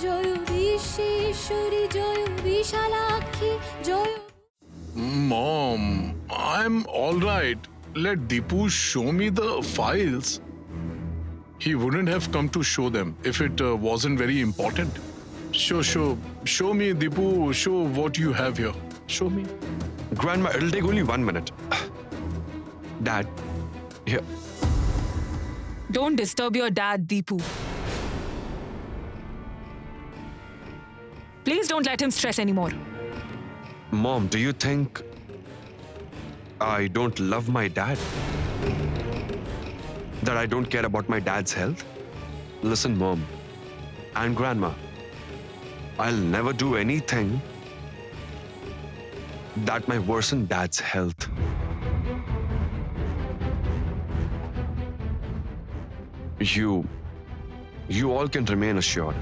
Joy Bishweshwari Joy Bishalakshi Joy. Mom, I'm all right. Let Deepu show me the files. He wouldn't have come to show them if it wasn't very important. Show me, Deepu. Show what you have here. Show me. Grandma, it'll take only 1 minute. Dad, here. Don't disturb your dad, Deepu. Please don't let him stress anymore. Mom, do you think I don't love my dad? That I don't care about my dad's health? Listen, Mom and Grandma, I'll never do anything that might worsen Dad's health. You all can remain assured.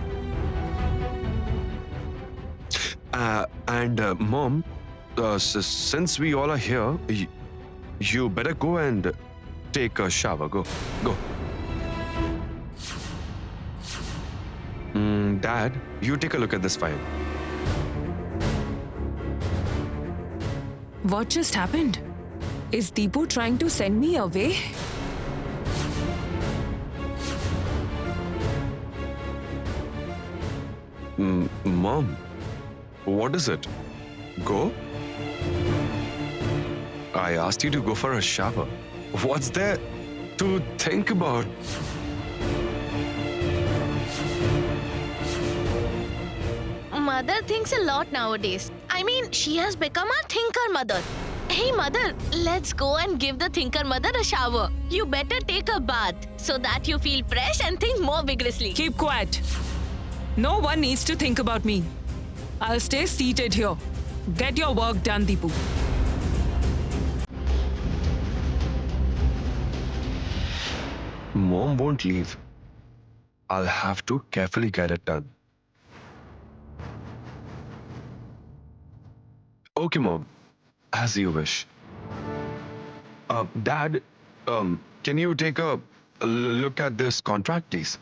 Mom, since we all are here, you better go and take a shower. Go. Dad, you take a look at this file. What just happened? Is Deepu trying to send me away? Mom, what is it? Go? I asked you to go for a shower. What's there to think about? Mother thinks a lot nowadays. I mean, she has become a thinker mother. Hey mother, let's go and give the thinker mother a shower. You better take a bath so that you feel fresh and think more vigorously. Keep quiet. No one needs to think about me. I'll stay seated here. Get your work done, Deepu. Mom won't leave. I'll have to carefully get it done. Okay, Mom. As you wish. Dad, can you take a look at this contract, please?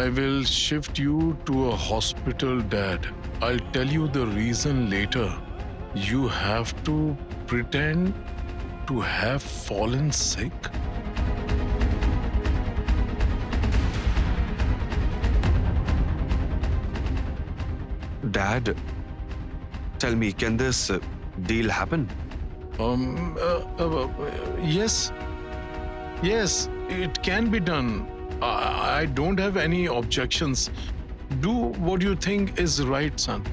I will shift you to a hospital, Dad. I'll tell you the reason later. You have to pretend to have fallen sick. Dad, tell me, can this deal happen? Yes. Yes, it can be done. I don't have any objections. Do what you think is right, son.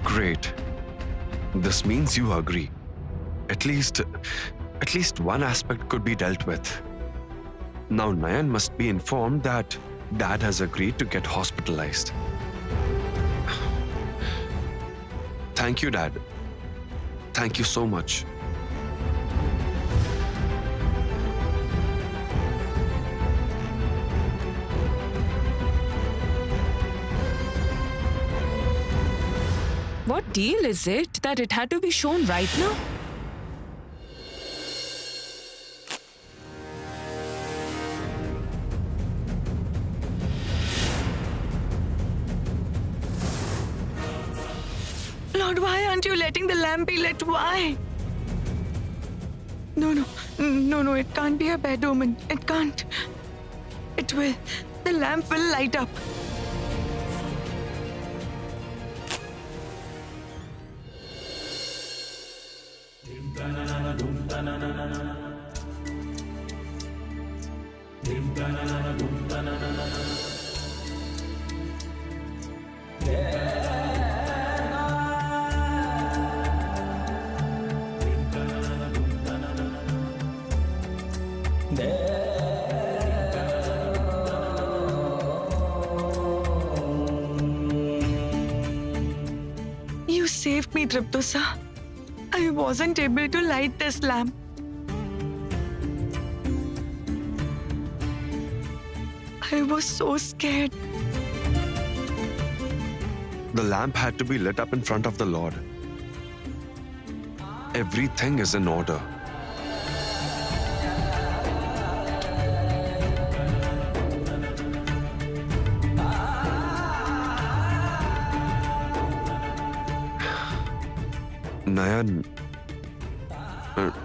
Great. This means you agree. At least one aspect could be dealt with. Now Nayan must be informed that Dad has agreed to get hospitalized. Thank you, Dad. Thank you so much. What deal is it that it had to be shown right now? Lord, why aren't you letting the lamp be lit? Why? No, it can't be a bad omen. It can't. It will. The lamp will light up. Forgive me, Triptosa. I wasn't able to light this lamp. I was so scared. The lamp had to be lit up in front of the Lord. Everything is in order.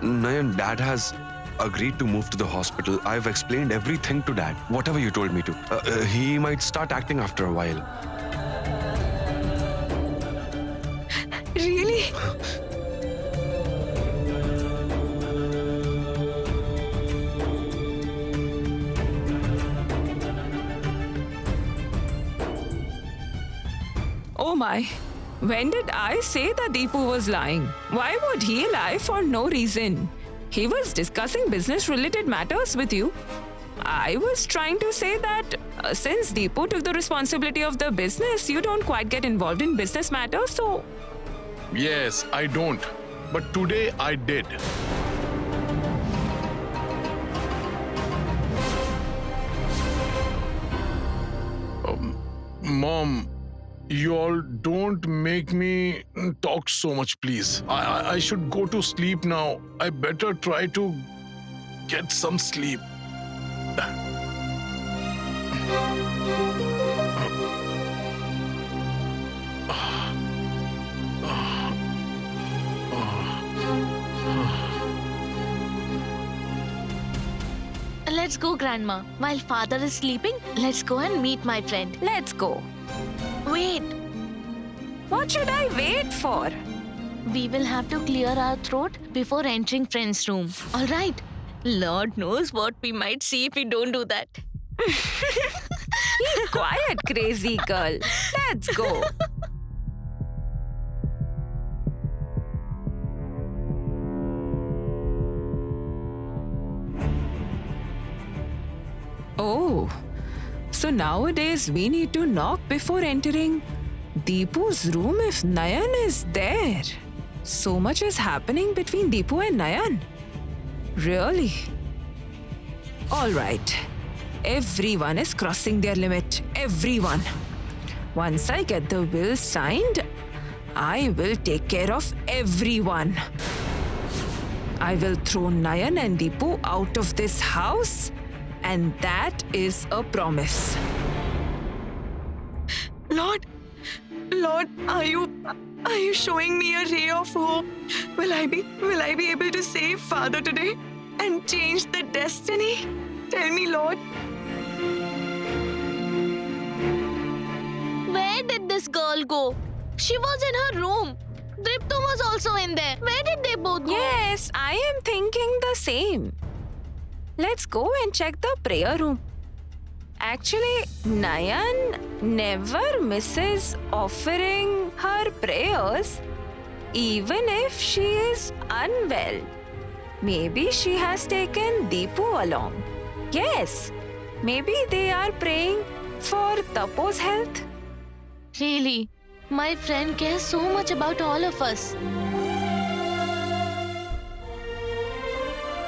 Nayan, Dad has agreed to move to the hospital. I've explained everything to Dad, whatever you told me to. He might start acting after a while. Really? Oh my. When did I say that Deepu was lying? Why would he lie for no reason? He was discussing business-related matters with you. I was trying to say that since Deepu took the responsibility of the business, you don't quite get involved in business matters, so... Yes, I don't. But today I did. Mom, you all don't make me talk so much, please. I should go to sleep now. I better try to get some sleep. Let's go, Grandma. While father is sleeping, let's go and meet my friend. Let's go. Wait, What should I wait for? we will have to clear our throat before entering friend's room. All right. Lord knows what we might see if we don't do that. Be quiet, crazy girl. Let's go. Oh, so nowadays we need to knock before entering Deepu's room if Nayan is there. So much is happening between Deepu and Nayan. Really? All right. Everyone is crossing their limit. Everyone. Once I get the will signed, I will take care of everyone. I will throw Nayan and Deepu out of this house, and that is a promise. Lord, are you showing me a ray of hope? Will I be able to save Father today and change the destiny? Tell me, Lord. Where did this girl go? She was in her room. Dripto was also in there. Where did they both go? Yes, I am thinking the same. Let's go and check the prayer room. Actually, Nayan never misses offering her prayers, even if she is unwell. Maybe she has taken Deepu along. Yes, maybe they are praying for Tapo's health. Really? My friend cares so much about all of us.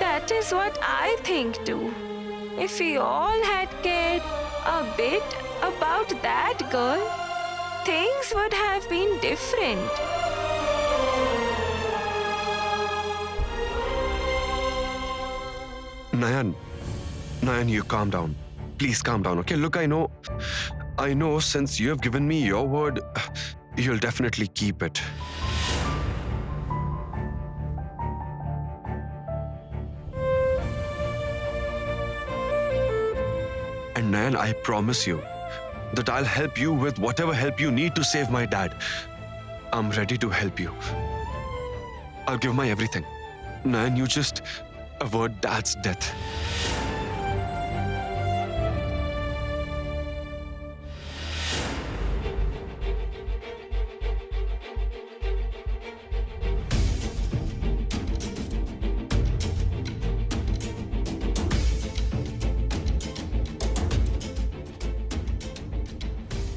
That is what I think too. If we all had cared a bit about that girl, things would have been different. Nayan, you calm down. Please calm down, okay? Look, I know since you have given me your word, you'll definitely keep it. And Nayan, I promise you that I'll help you with whatever help you need to save my dad. I'm ready to help you. I'll give my everything. Nayan, you just avert Dad's death.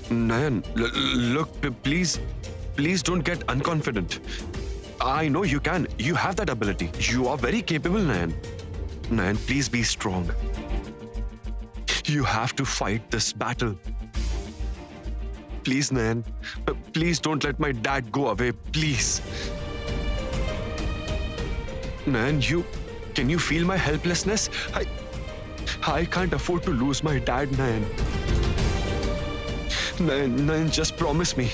Nayan, look, please please don't get unconfident. I know you can. You have that ability. You are very capable, Nayan. Nayan, please be strong. You have to fight this battle. Please, Nayan. Please don't let my dad go away. Please. Nayan, can you feel my helplessness? I can't afford to lose my dad, Nayan. Nayan, just promise me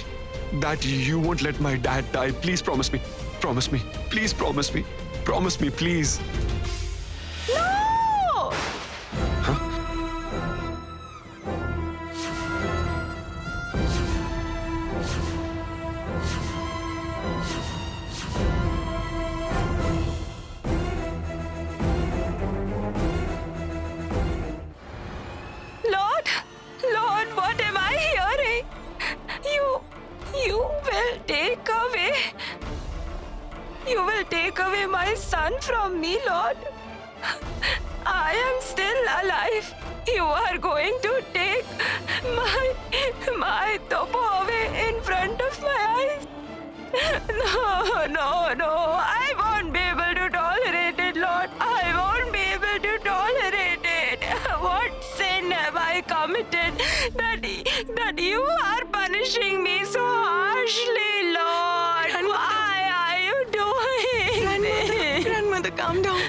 that you won't let my dad die. Please promise me. Promise me. Please promise me. Promise me, please. No! Lord, what am I hearing? You will take away. You will take away my son from me, Lord. I am still alive. You are going to take my Topo away in front of my eyes. No. I won't be able to tolerate it, Lord. I won't be able to tolerate it. What sin have I committed that you are punishing me so harshly, Lord? Why are you doing this? Grandmother, calm down.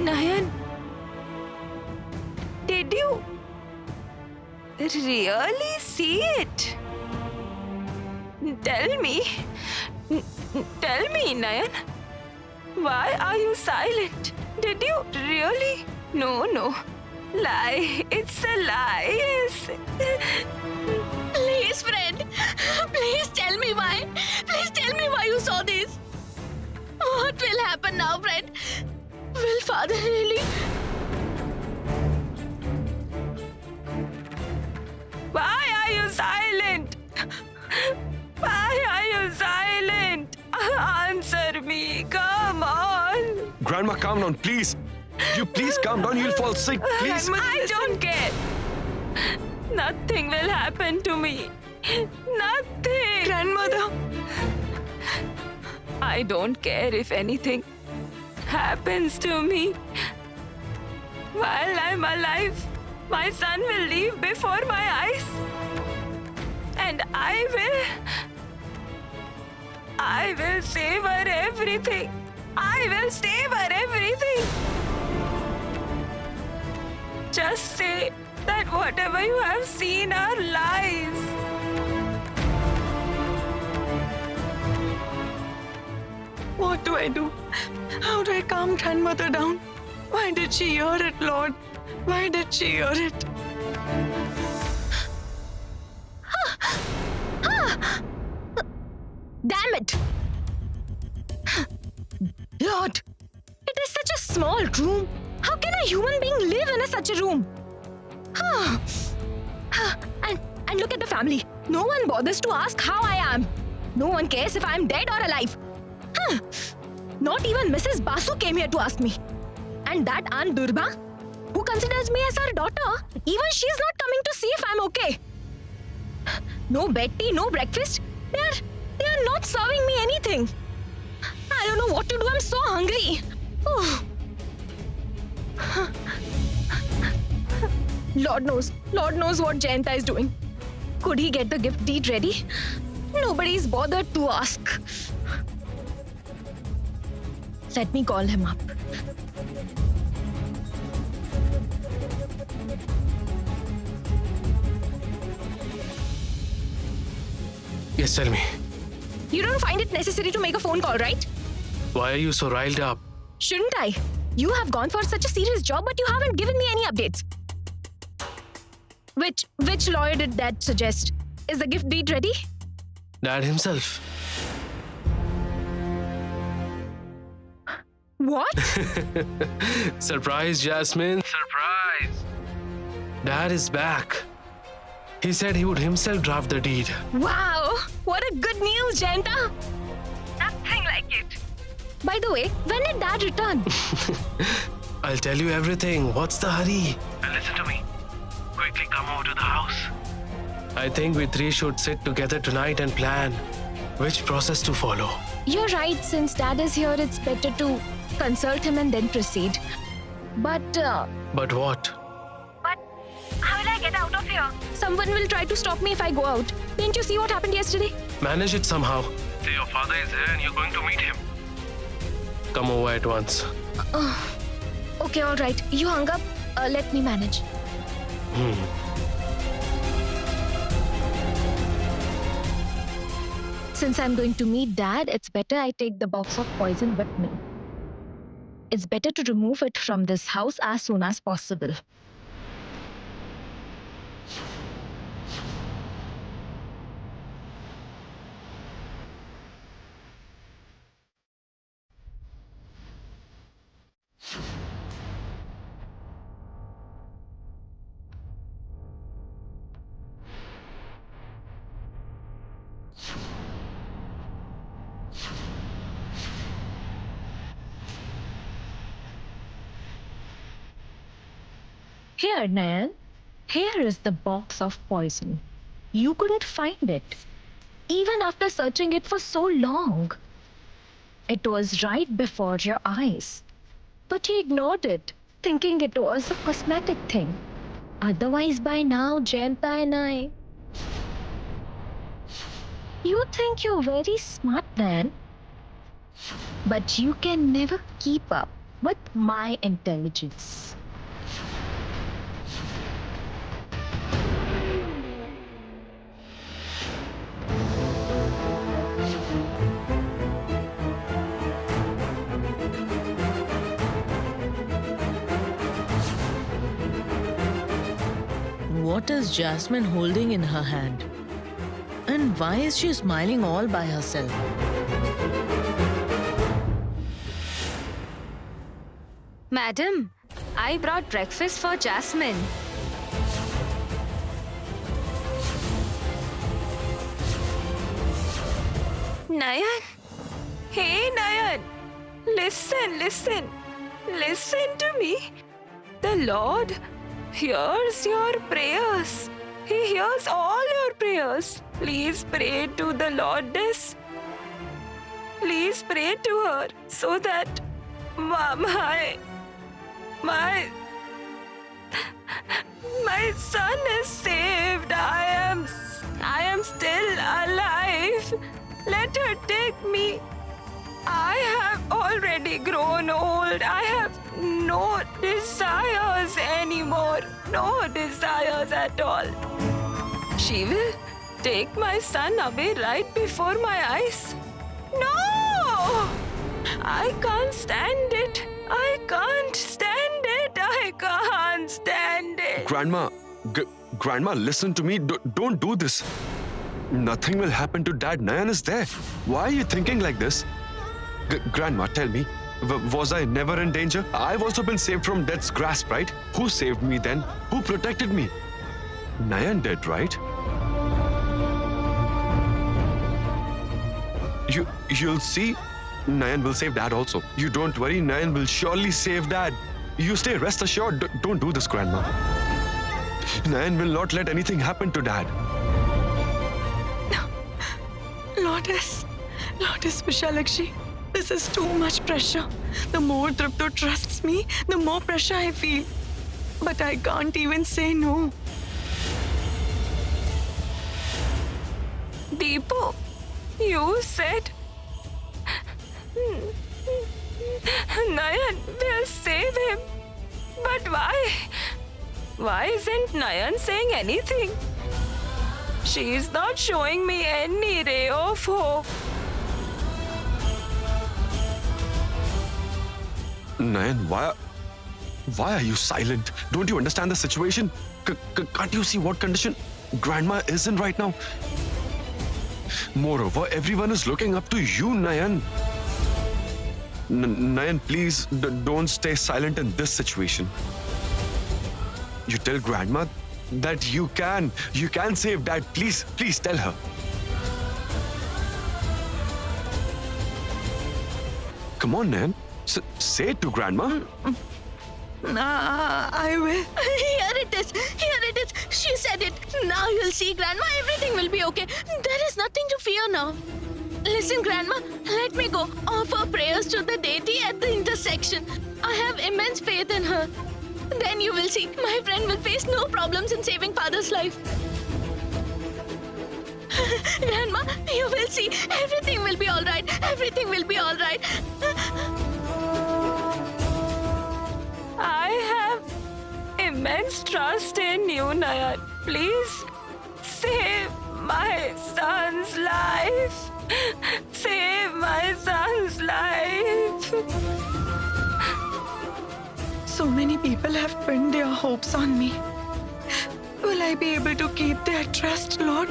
Nayan, did you really see it? Tell me, Nayan. Why are you silent? Did you really? No. Lie. It's a lie. Yes. Please, friend. Please tell me why. Please tell me why you saw this. What will happen now, friend? Will father really? Why are you silent? Why are you silent? Answer me. Come on. Grandma, calm down, please. You please calm down. You'll fall sick, please. I don't care. Nothing will happen to me. Nothing. Grandmother. I don't care if anything happens to me. While I'm alive, my son will leave before my eyes. And I will savor everything. I will savor everything. Just say that whatever you have seen are lies. What do I do? How do I calm grandmother down? Why did she hear it, Lord? Why did she hear it? Damn it! Lord, it is such a small room. How can a human being live in such a room? And look at the family. No one bothers to ask how I am. No one cares if I am dead or alive. Not even Mrs. Basu came here to ask me. And that Aunt Durba, who considers me as her daughter, even she's not coming to see if I'm okay. No bed tea, no breakfast. They are not serving me anything. I don't know what to do. I'm so hungry. Lord knows what Jayanta is doing. Could he get the gift deed ready? Nobody's bothered to ask. Let me call him up. Yes, tell me. You don't find it necessary to make a phone call, right? Why are you so riled up? Shouldn't I? You have gone for such a serious job, but you haven't given me any updates. Which lawyer did Dad suggest? Is the gift deed ready? Dad himself. What? Surprise, Jasmine. Surprise. Dad is back. He said he would himself draft the deed. Wow! What a good news, Jayanta! Nothing like it. By the way, when did Dad return? I'll tell you everything. What's the hurry? And listen to me. Quickly come over to the house. I think we three should sit together tonight and plan which process to follow. You're right, since Dad is here, it's better to consult him and then proceed. But But what? how will I get out of here? Someone will try to stop me if I go out. Didn't you see what happened yesterday? Manage it somehow. Say your father is here and you're going to meet him. Come over at once. Okay, all right. You hung up. Let me manage. Since I'm going to meet Dad, it's better I take the box of poison with me. It's better to remove it from this house as soon as possible. Here, Nayan. Here is the box of poison. You couldn't find it, even after searching it for so long. It was right before your eyes. But you ignored it, thinking it was a cosmetic thing. Otherwise, by now, Jayanta and I... You think you're very smart, man. But you can never keep up with my intelligence. What is Jasmine holding in her hand? And why is she smiling all by herself? Madam, I brought breakfast for Jasmine. Nayan! Hey, Nayan! Listen, listen. Listen to me. The Lord hears your prayers. He hears all your prayers. Please pray to the Lordess. Please pray to her so that my son is saved. I am still alive. Let her take me. I have already grown old. I have no desires anymore. No desires at all. She will take my son away right before my eyes. No! I can't stand it. I can't stand it. I can't stand it. Grandma, Grandma, listen to me. Don't do this. Nothing will happen to Dad. Nayan is there. Why are you thinking like this? Grandma, tell me, was I never in danger? I've also been saved from death's grasp, right? Who saved me then? Who protected me? Nayan did, right? You'll see. Nayan will save Dad also. You don't worry, Nayan will surely save Dad. You stay, rest assured. Don't do this, Grandma. Nayan will not let anything happen to Dad. Lotus Vishalakshi, this is too much pressure. The more Tripto trusts me, the more pressure I feel. But I can't even say no. Deepu, you said Nayan will save him. But why? Why isn't Nayan saying anything? She is not showing me any ray of hope. Nayan, why are you silent? Don't you understand the situation? Can't you see what condition Grandma is in right now? Moreover, everyone is looking up to you, Nayan. Nayan, please don't stay silent in this situation. You tell Grandma that you can save Dad. Please tell her. Come on, Nayan. Say it to Grandma. I will. Here it is. She said it. Now you'll see, Grandma. Everything will be okay. There is nothing to fear now. Listen, Grandma. Let me go. Offer prayers to the deity at the intersection. I have immense faith in her. Then you will see. My friend will face no problems in saving father's life. Grandma, you will see. Everything will be all right. Everything will be all right. I have immense trust in you, Nayan. Please save my son's life. Save my son's life. So many people have pinned their hopes on me. Will I be able to keep their trust, Lord?